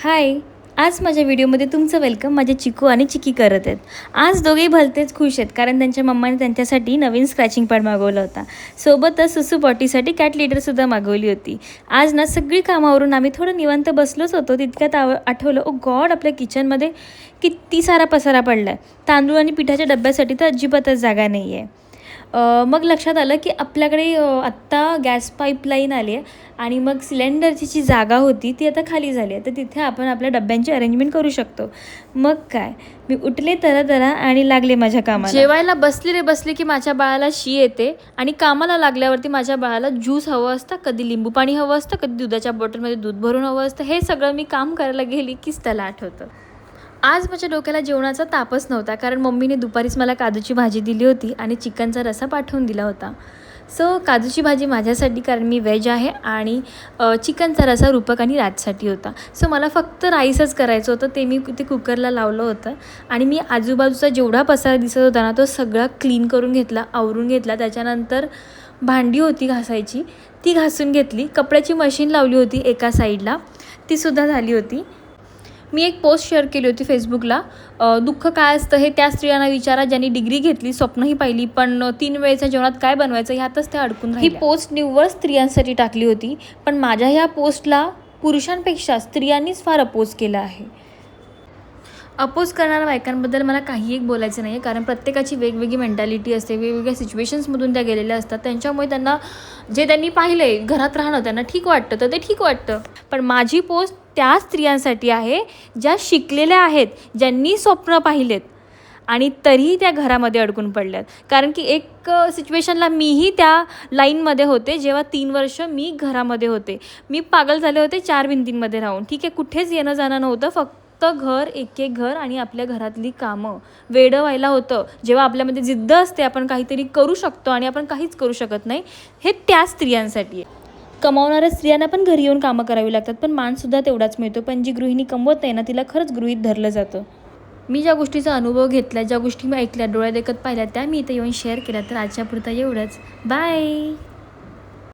हाय. आज माझ्या व्हिडिओमध्ये तुमचं वेलकम. माझे चिकू आणि चिकी करत आहेत. आज दोघेही भलतेच खुश आहेत कारण त्यांच्या मम्माने त्यांच्यासाठी नवीन स्क्रॅचिंग पॅड मागवला होता. सोबतच सुसू पॉटीसाठी कॅट लिडरसुद्धा मागवली होती. आज ना सगळी कामावरून आम्ही थोडं निवांत बसलोच होतो, तितक्यात आठवलं, ओ गॉड, आपल्या किचनमध्ये किती सारा पसारा पडला आहे. तांदूळ आणि पिठाच्या डब्यासाठी तर अजिबातच जागा नाही आहे. मग लक्षात आलं की आपल्याकडे आत्ता गॅस पाईपलाईन आली आहे आणि मग सिलेंडरची जी जागा होती ती आता खाली झाली आहे, तर तिथे आपण आपल्या डब्यांची अरेंजमेंट करू शकतो. मग काय, मी उठले तरा आणि लागले माझ्या कामाला. जेवायला बसले की माझ्या बाळाला शी येते आणि कामाला लागल्यावरती माझ्या बाळाला ज्यूस हवं असतं, कधी लिंबू पाणी हवं असतं, कधी दुधाच्या बॉटलमध्ये दूध भरून हवं असतं. हे सगळं मी काम करायला गेली कीच त्याला आठवतं. आज माझ्या डोक्याला जेवणाचा तापच नव्हता कारण मम्मीने दुपारीच मला काजूची भाजी दिली होती आणि चिकनचा रस्सा पाठवून दिला होता. सो काजूची भाजी माझ्यासाठी कारण मी व्हेज आहे आणि चिकनचा रस्सा रूपक आणि राजसाठी होता. सो मला फक्त राईसच करायचं होतं, ते मी ते कुकरला लावलं होतं आणि मी आजूबाजूचा जेवढा पसारा दिसत होता ना तो सगळा क्लीन करून घेतला, आवरून घेतला. त्याच्यानंतर भांडी होती घासायची, ती घासून घेतली. कपड्याची मशीन लावली होती एका साईडला, तीसुद्धा झाली होती. मी एक पोस्ट शेअर केली होती फेसबुकला, दुःख काय असतं हे त्या स्त्रियांना विचारा ज्यांनी डिग्री घेतली, स्वप्नही पाहिली, पण 3 वेळेच्या जेवणात काय बनवायचं ह्यातच त्या अडकून राहिल्या. ही पोस्ट निव्वळ स्त्रियांसाठी टाकली होती, पण माझ्या ह्या पोस्टला पुरुषांपेक्षा स्त्रियांनीच फार अपोज केला आहे. अपोज करणाऱ्या बायकांबद्दल मला काही एक बोलायचं नाही आहे कारण प्रत्येकाची वेगवेगळी मेंटॅलिटी असते, वेगवेगळ्या सिच्युएशन्समधून त्या गेलेल्या असतात. त्यांच्यामुळे त्यांना जे त्यांनी पाहिलं आहे घरात राहणं त्यांना ठीक वाटतं तर ते ठीक वाटतं. पण माझी पोस्ट त्या स्त्रियांसाठी आहे ज्या शिकलेल्या आहेत, ज्यांनी स्वप्न पाहिलेत आणि तरीही त्या घरामध्ये अडकून पडल्यात. कारण की एक सिच्युएशनला मीही त्या लाईनमध्ये होते जेव्हा 3 वर्ष मी घरामध्ये होते. मी पागल झाले होते 4 भिंतींमध्ये राहून. ठीक आहे, कुठेच येणं जाणं नव्हतं, फक्त घर, एक घर आणि आपल्या घरातली कामं. वेडं व्हायला होतं जेव्हा आपल्यामध्ये जिद्द असते, आपण काहीतरी करू शकतो आणि आपण काहीच करू शकत नाही. हे त्या स्त्रियांसाठी आहे. कमावणाऱ्या स्त्रियांना पण घरी येऊन कामं करावी लागतात, पण मानसुद्धा तेवढाच मिळतो. पण जी गृहिणी कमवत नाही ना तिला खरंच गृहीत धरलं जातं. मी ज्या गोष्टीचा अनुभव घेतला, ज्या गोष्टी मी ऐकल्या, डोळ्यादेखत पाहिल्या, त्या मी इथे येऊन शेअर केल्या. तर आजच्या पुरता एवढंच. बाय.